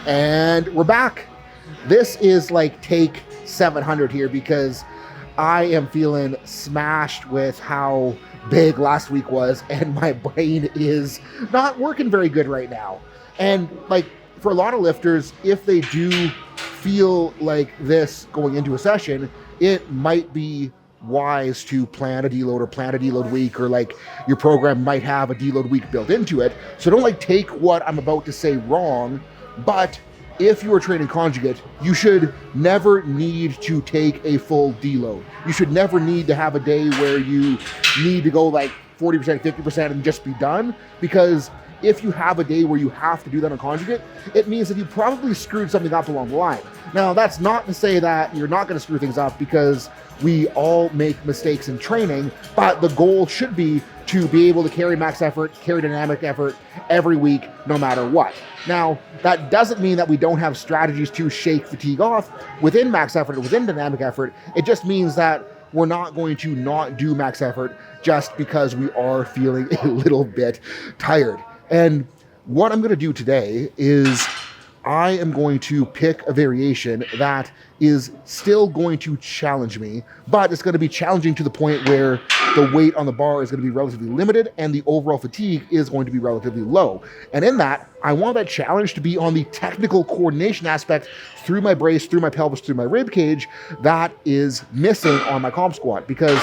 And we're back. This is like take 700 here because I am feeling smashed with how big last week was, and my brain is not working very good right now. And like for a lot of lifters, if they do feel like this going into a session, it might be wise to plan a deload or plan a deload week, or like your program might have a deload week built into it. So don't like take what I'm about to say wrong, but if you are training conjugate, you should never need to take a full deload. You should never need to have a day where you need to go like 40%, 50% and just be done, because if you have a day where you have to do that on conjugate, it means that you probably screwed something up along the line. Now, that's not to say that you're not going to screw things up, because we all make mistakes in training, but the goal should be to be able to carry max effort, carry dynamic effort every week, no matter what. Now, that doesn't mean that we don't have strategies to shake fatigue off within max effort or within dynamic effort. It just means that we're not going to not do max effort just because we are feeling a little bit tired. And what I'm going to do today is I am going to pick a variation that is still going to challenge me, but it's going to be challenging to the point where the weight on the bar is going to be relatively limited and the overall fatigue is going to be relatively low. And in that, I want that challenge to be on the technical coordination aspect through my brace, through my pelvis, through my rib cage that is missing on my comp squat. Because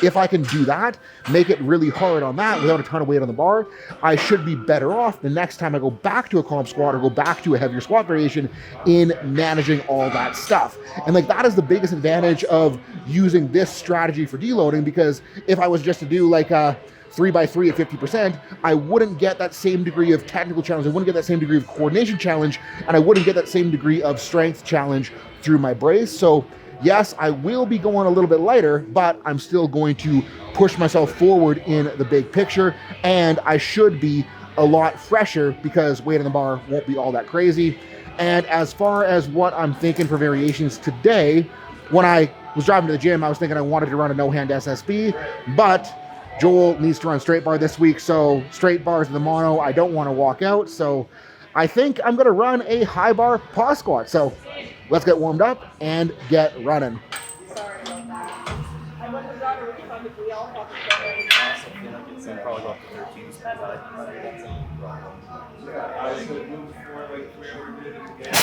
if I can do that, make it really hard on that without a ton of weight on the bar, I should be better off the next time I go back to a comp squat or go back to a heavier squat variation in managing all that stuff. And like that is the biggest advantage of using this strategy for deloading, because if I was just to do like a 3x3 at 50%, I wouldn't get that same degree of technical challenge, I wouldn't get that same degree of coordination challenge, and I wouldn't get that same degree of strength challenge through my brace. So yes, I will be going a little bit lighter, but I'm still going to push myself forward in the big picture, and I should be a lot fresher because weight on the bar won't be all that crazy. And as far as what I'm thinking for variations today, when I was driving to the gym, I was thinking I wanted to run a no-hand SSB, but Joel needs to run straight bar this week, so straight bars in the mono, I don't want to walk out, so I think I'm going to run a high bar pause squat. So let's get warmed up and get running. Sorry about that. I went to Dr. Refund if we all have to go ready. So you probably go up to 13. I was going to move forward like we ever did it again.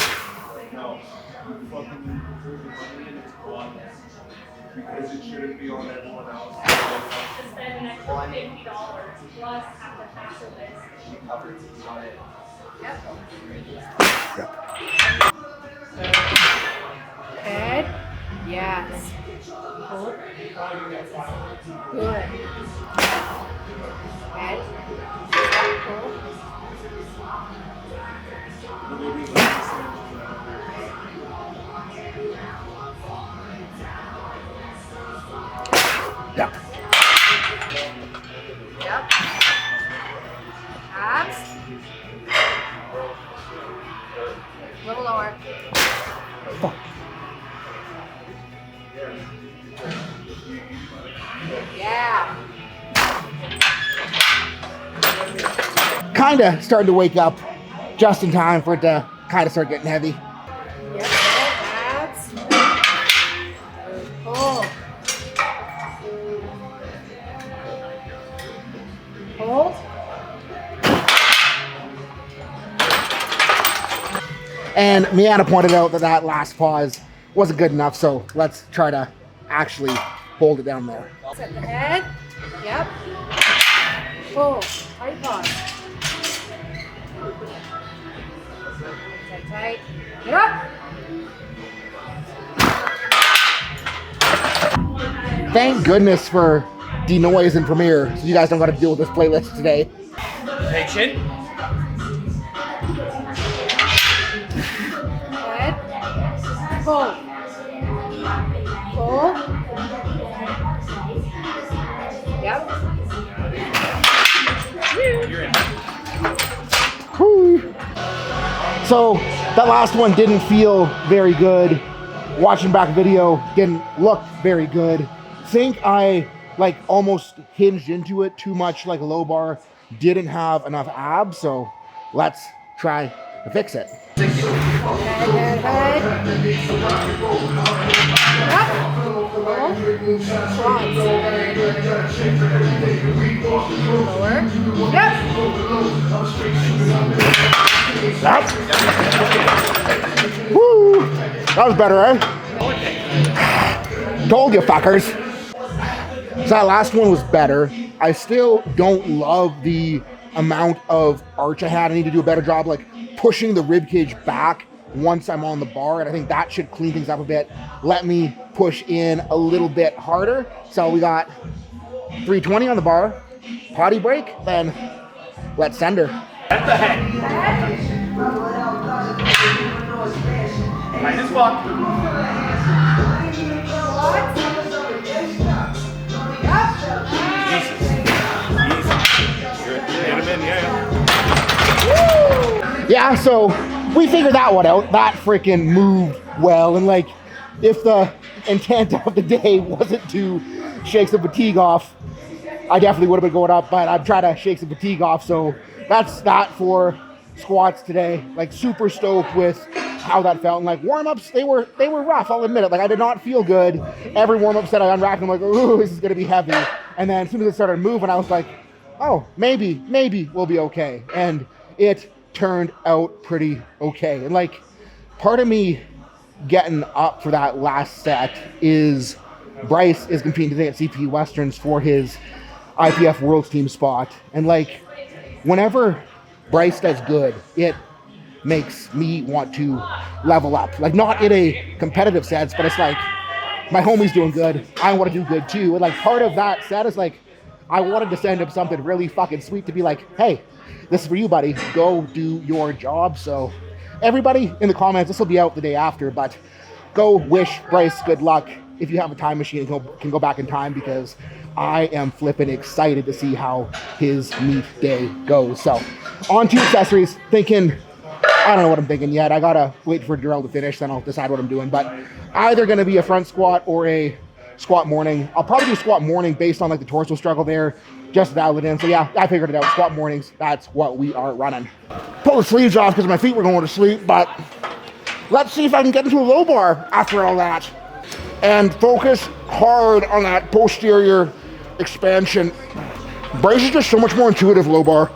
No. You fucking improve the money and it's gone. Because it shouldn't be on everyone else. To spend an extra $50 plus have to tackle this. Covered on it. Yep. Head. Yes. Hold. Good. Head. Hold. Yep. Yep. Abs. A little lower. Yeah. Kinda starting to wake up just in time for it to kind of start getting heavy. Yep. Abs. Pull. Hold. And Miana pointed out that that last pause wasn't good enough, so let's try to actually hold it down there. Set the head. Yep. Pull. Tight pause. Tight, tight. Get up. Thank goodness for denoise and Premiere, so you guys don't got to deal with this playlist today. Freshen. Head. Pull. Pull. Yep. You're in. Whew. So that last one didn't feel very good. Watching back video didn't look very good. Think I like almost hinged into it too much like a low bar. Didn't have enough abs, so let's try to fix it. Head, head, head. Yep. Squats. Lower. Yep. Yep. Woo! That was better, eh? Told you, fuckers. So that last one was better. I still don't love the amount of arch I had. I need to do a better job, like pushing the rib cage back once I'm on the bar, and I think that should clean things up a bit. Let me push in a little bit harder. So we got 320 on the bar, potty break, then let's send her. At the head. Light as fuck. Jesus. Easy. Good. Get him in, yeah. Yeah, so we figured that one out. That freaking moved well. And like, if the intent of the day wasn't to shake some fatigue off, I definitely would have been going up, but I'm trying to shake some fatigue off. So that's that for squats today. Like, super stoked with how that felt. And like, warm-ups, they were rough, I'll admit it. Like, I did not feel good. Every warm-up set I unwrapped, I'm like, ooh, this is gonna be heavy. And then as soon as it started moving, I was like, oh, maybe we'll be okay. And it turned out pretty okay. And like, part of me getting up for that last set is Bryce is competing today at CP Westerns for his IPF Worlds Team spot. And like, whenever Bryce does good, it makes me want to level up. Like, not in a competitive sense, but it's like, my homie's doing good, I want to do good too. And like, part of that set is like, I wanted to send him something really fucking sweet to be like, hey, this is for you, buddy. Go do your job. So everybody in the comments, this will be out the day after, but go wish Bryce good luck. If you have a time machine, can go back in time, because I am flipping excited to see how his meet day goes. So on to accessories, thinking, I don't know what I'm thinking yet. I gotta wait for Darrell to finish, then I'll decide what I'm doing. But either gonna be a front squat or a squat morning. I'll probably do squat morning based on like the torso struggle there, just dial it in. So yeah, I figured it out. Squat mornings, that's what we are running. Pull the sleeves off because my feet were going to sleep, but let's see if I can get into a low bar after all that. And focus hard on that posterior expansion. Bryce is just so much more intuitive low bar.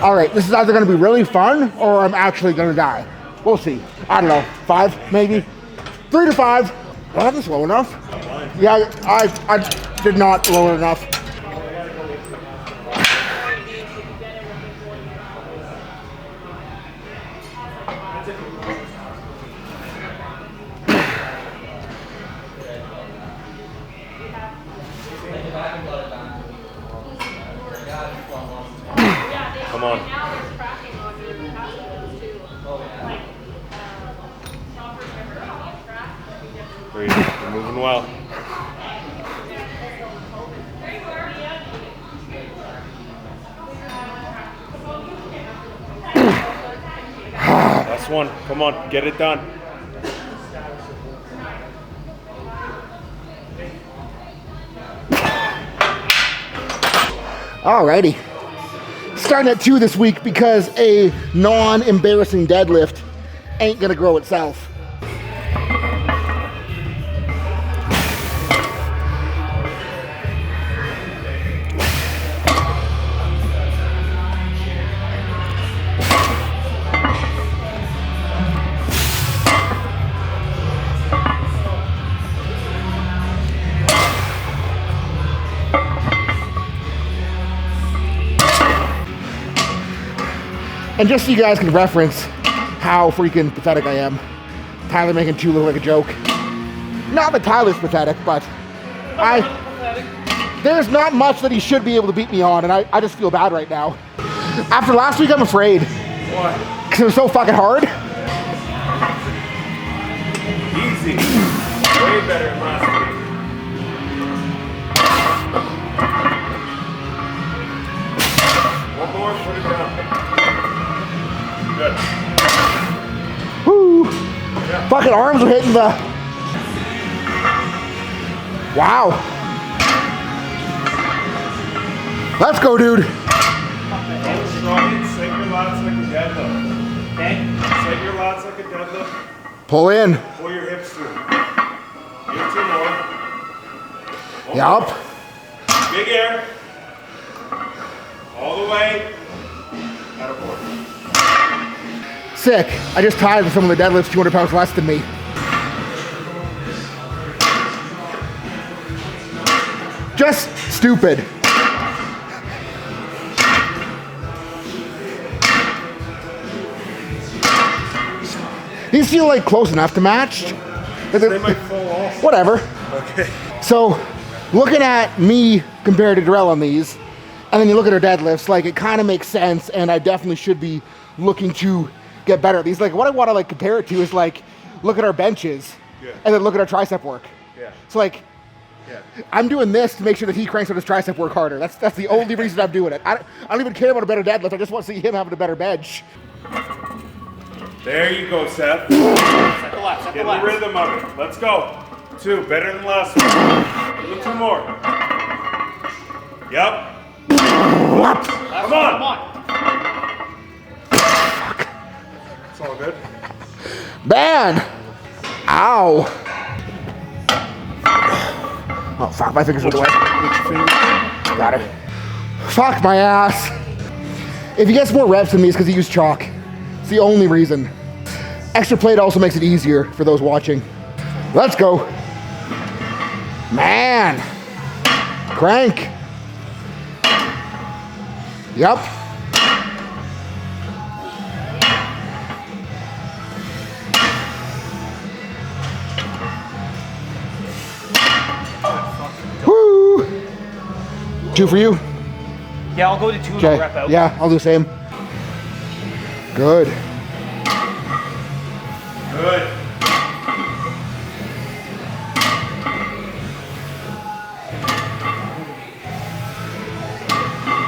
All right, this is either going to be really fun or I'm actually going to die. We'll see. I don't know, 5 maybe? 3 to 5. Well, that's low enough. Yeah, I did not lower enough. Come on. Great. You're moving well. Last one. Come on. Get it done. Alrighty. Starting at 2 this week because a non-embarrassing deadlift ain't gonna grow itself. And just so you guys can reference how freaking pathetic I am, Tyler making 2 look like a joke. Not that Tyler's pathetic, but there's not much that he should be able to beat me on, and I just feel bad right now. After last week, I'm afraid. Why? Because it was so fucking hard. Easy. Way better than last week. One more, put it down. Good. Woo! Fucking arms are hitting the... Wow. Let's go, dude. Don't strong it, set your lats like a deadlift. Okay. Set your lats like a deadlift. Pull in. Pull your hips through. Give 2 more. One Yup. more. Big air. All the way. Attaboy. Sick. I just tied with some of the deadlifts 200 pounds less than me. Just stupid. These feel like close enough to match. They might fall off. Whatever. Okay. So, looking at me compared to Darrell on these, and then you look at her deadlifts, like it kind of makes sense, and I definitely should be looking to get better at these. Like what I want to like compare it to is like, look at our benches, and then look at our tricep work. Yeah. So like, I'm doing this to make sure that he cranks out his tricep work harder. That's the only reason I'm doing it. I don't even care about a better deadlift. I just want to see him having a better bench. There you go, Seth. Set the lats, set the Get the lats. rhythm of it. Let's go. 2, better than last one. Do 2 more. Yep. Come on. Come on. It's all good. Man! Ow! Oh fuck, my fingers went away. Got it. Fuck my ass. If he gets more reps than me, it's because he used chalk. It's the only reason. Extra plate also makes it easier for those watching. Let's go. Man. Crank. Yep. Woo. 2 for you. Yeah, I'll go to 2 and Okay. I'll rep out. Yeah, I'll do the same. Good. Good.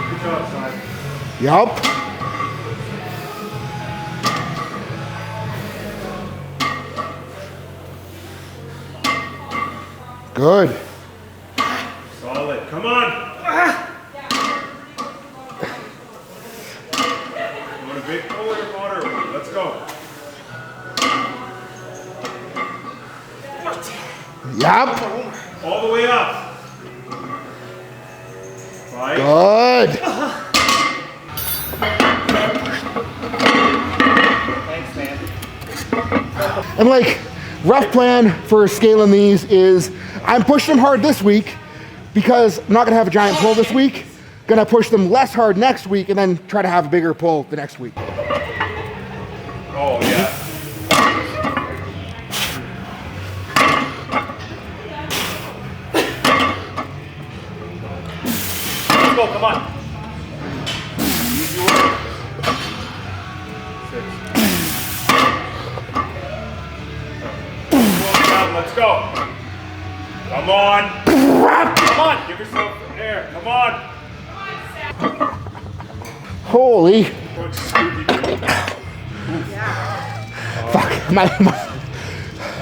Good job, son. Yup. Good. Solid. Come on. You want a big pull or a moderate one? Let's go. Yup. All the way up. 5. Good. Thanks, man. And like, rough plan for scaling these is I'm pushing them hard this week because I'm not gonna have a giant pull this week. Gonna push them less hard next week and then try to have a bigger pull the next week. Oh, yeah. Let's go, come on. Easy work. 6. Slow down. Let's go. Come on. Come on. Give yourself air. Come on. Holy Fuck, fuck.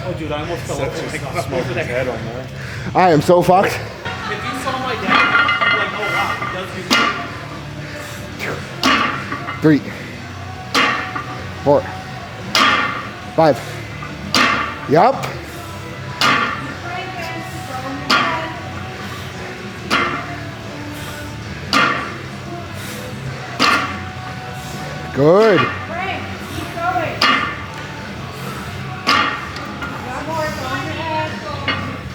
Oh, dude, I almost fell over. Just Take off. smoke his head on there. I am so fucked. If you saw my dad, you'd be like, oh wow, he does do 3, 4, 5. Yup. Good. Frank, keep going. Got more. It's on your edge.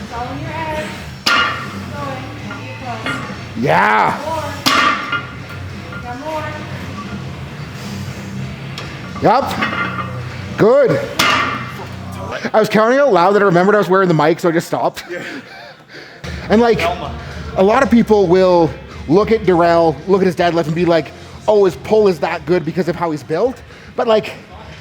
It's all on your edge. Keep going. Not get close. Yeah. More. Got more. Yup. Good. I was counting out loud that I remembered I was wearing the mic, so I just stopped. And like, A lot of people will look at Darrell, look at his deadlift and be like, oh, his pull is that good because of how he's built. But like,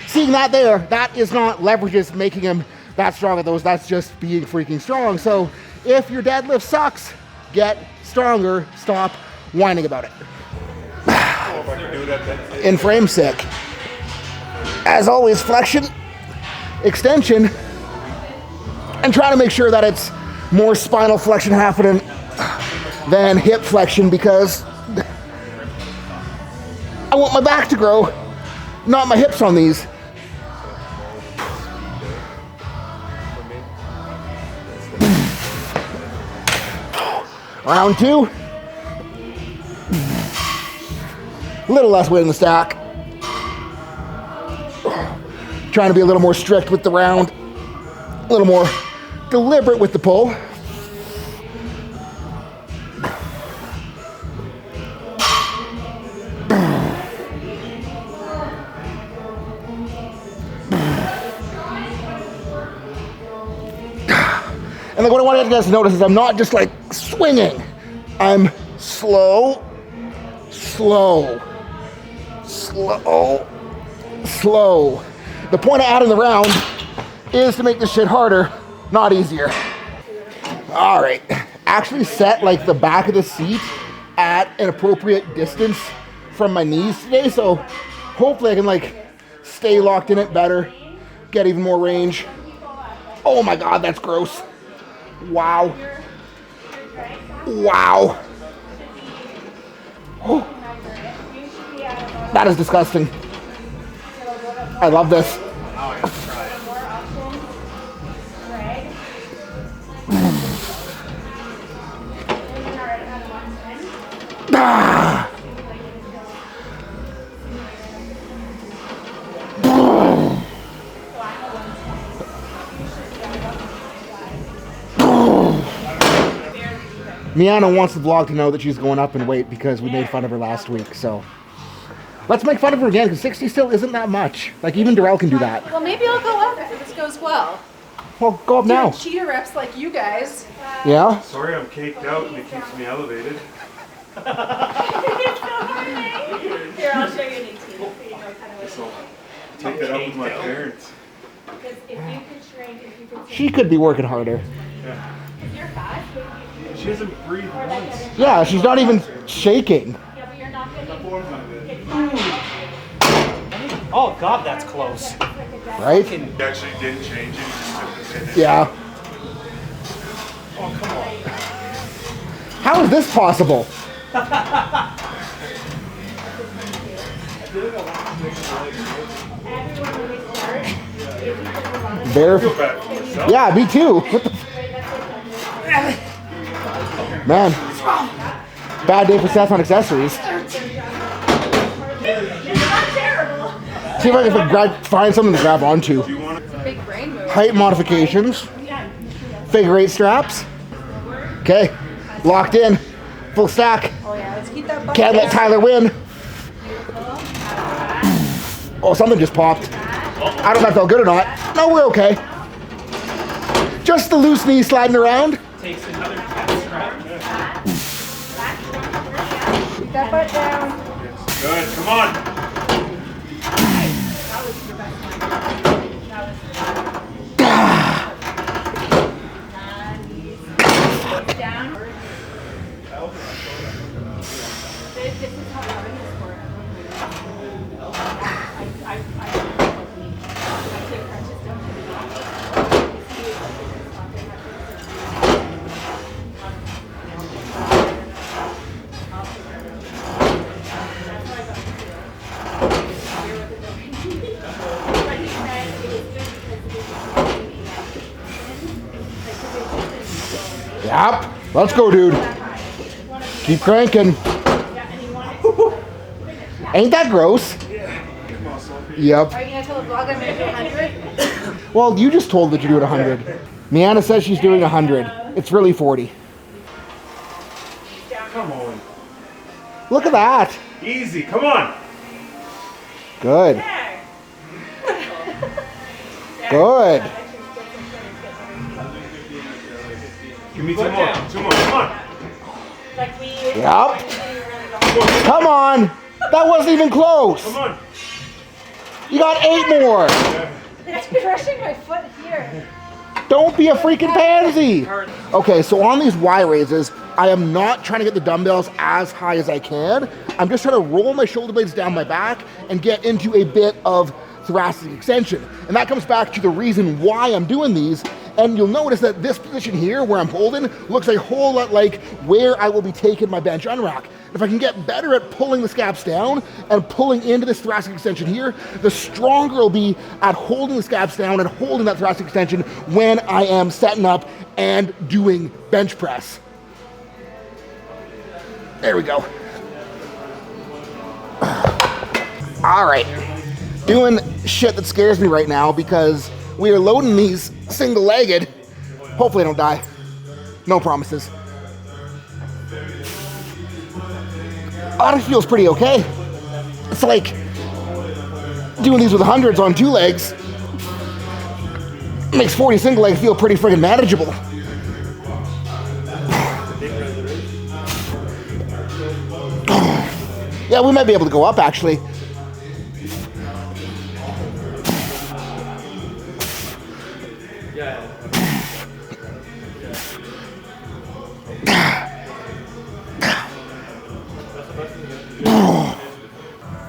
seeing that there, that is not leverages making him that strong at those. That's just being freaking strong. So if your deadlift sucks, get stronger. Stop whining about it. In frame sick. As always, flexion, extension, and try to make sure that it's more spinal flexion happening than hip flexion, because I want my back to grow, not my hips on these. Round 2. A little less weight in the stack. Trying to be a little more strict with the round, a little more deliberate with the pull. And like what I want you guys to notice is I'm not just like swinging. I'm slow, slow, slow, slow. The point of adding the round is to make this shit harder, not easier. All right, actually set like the back of the seat at an appropriate distance from my knees today, so hopefully I can like stay locked in it better, get even more range. Oh my God, that's gross. Wow. Wow. Oh. That is disgusting. I love this. Ah. Miana wants the vlog to know that she's going up in weight because we made fun of her last week, so let's make fun of her again, because 60 still isn't that much. Like, even Darrell can do that. Well, maybe I'll go up if this goes well. Well, go up now. Doing cheetah reps like you guys. Yeah? Sorry, I'm caked out and it keeps me elevated. Here, I'll show you an 18 so you know kind of So what take that up with my parents. because if you could shrink, if you could She could be working harder. Yeah. you're fat, She hasn't breathed once. Yeah, she's not even shaking. yeah, but you're not gonna Oh God, that's close. Right? He actually didn't change it. He just took the pin. Yeah. Oh come on. How is this possible? Bare. I feel bad for myself. Yeah, me too. What the Man. Bad day for Seth on accessories. See if I can find something to grab onto. Do you want to? Big brain move. Height modifications. Figure 8 straps. Okay. Locked in. Full stack. Oh yeah, let's keep that butt Can't let down. Tyler win. Oh, something just popped. I don't know if that felt good or not. No, we're okay. Just the loose knee sliding around. Takes another 10 strap. Keep that butt down. Good, come on. Yep. Let's go, dude. Keep cranking. Ain't that gross? Yep. Are you gonna tell the vlog I'm gonna do 100? Well, you just told that you're doing 100. Miana says she's doing 100. It's really 40. Come on. Look at that. Easy, come on. Good. Good. Give me two more. Two more, come on. Like we. Yep. Come on. That wasn't even close. Come on. You got 8 more. It's crushing my foot here. Don't be a freaking pansy. Okay, so on these Y raises, I am not trying to get the dumbbells as high as I can. I'm just trying to roll my shoulder blades down my back and get into a bit of thoracic extension. And that comes back to the reason why I'm doing these. And you'll notice that this position here where I'm holding looks a whole lot like where I will be taking my bench unrack. If I can get better at pulling the scaps down and pulling into this thoracic extension here, the stronger I'll be at holding the scaps down and holding that thoracic extension when I am setting up and doing bench press. There we go. All right. Doing shit that scares me right now because we are loading these single-legged. Hopefully I don't die. No promises. Oh, it feels pretty okay. It's like doing these with hundreds on 2 legs. Makes 40 single leg feel pretty friggin' manageable. Yeah, we might be able to go up actually.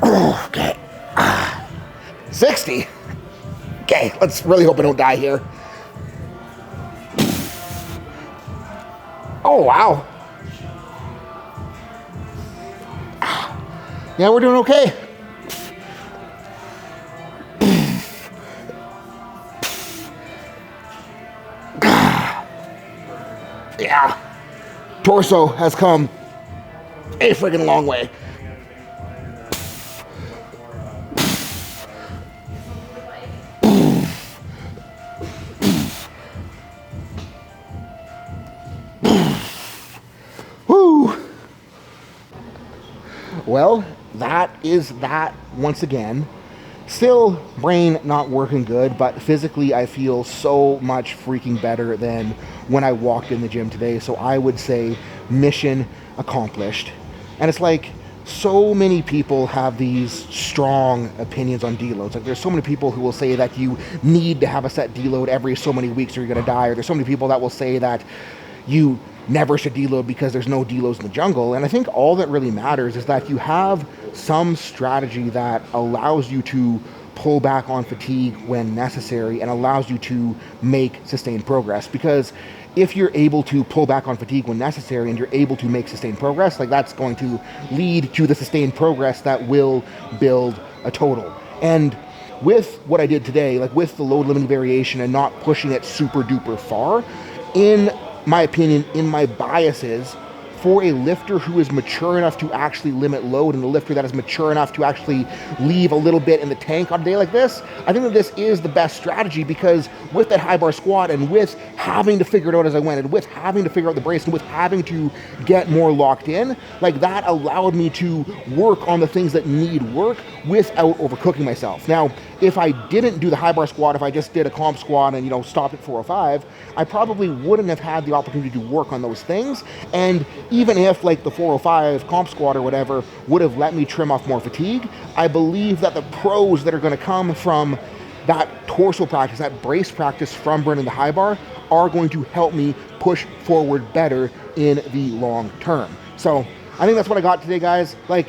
Okay. 60. Okay, let's really hope I don't die here. Oh, wow. Yeah, we're doing okay. Yeah. Torso has come a friggin' long way. Woo. Well, that is that once again. Still, brain not working good, but physically I feel so much freaking better than when I walked in the gym today. So I would say mission accomplished. And it's like so many people have these strong opinions on deloads. Like there's so many people who will say that you need to have a set deload every so many weeks or you're gonna die. Or there's so many people that will say that you never should deload because there's no deloads in the jungle. And I think all that really matters is that you have some strategy that allows you to pull back on fatigue when necessary and allows you to make sustained progress. Because if you're able to pull back on fatigue when necessary and you're able to make sustained progress, like that's going to lead to the sustained progress that will build a total. And with what I did today, like with the load limiting variation and not pushing it super duper far, in my opinion, in my biases, for a lifter who is mature enough to actually limit load and a lifter that is mature enough to actually leave a little bit in the tank on a day like this, I think that this is the best strategy because with that high bar squat and with having to figure it out as I went and with having to figure out the brace and with having to get more locked in, like that allowed me to work on the things that need work without overcooking myself. Now, if I didn't do the high bar squat, if I just did a comp squat and, stopped at 405, I probably wouldn't have had the opportunity to work on those things. And even if like the 405 comp squat or whatever would have let me trim off more fatigue, I believe that the pros that are going to come from that torso practice, that brace practice from burning the high bar are going to help me push forward better in the long term. So I think that's what I got today, guys. Like,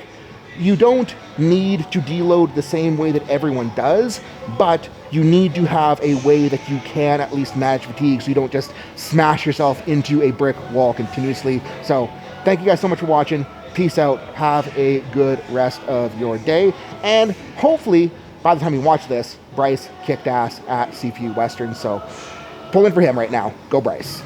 you don't need to deload the same way that everyone does, but you need to have a way that you can at least manage fatigue so you don't just smash yourself into a brick wall continuously. So thank you guys so much for watching. Peace out. Have a good rest of your day. And hopefully, by the time you watch this, Bryce kicked ass at CPU Western. So pull in for him right now. Go Bryce.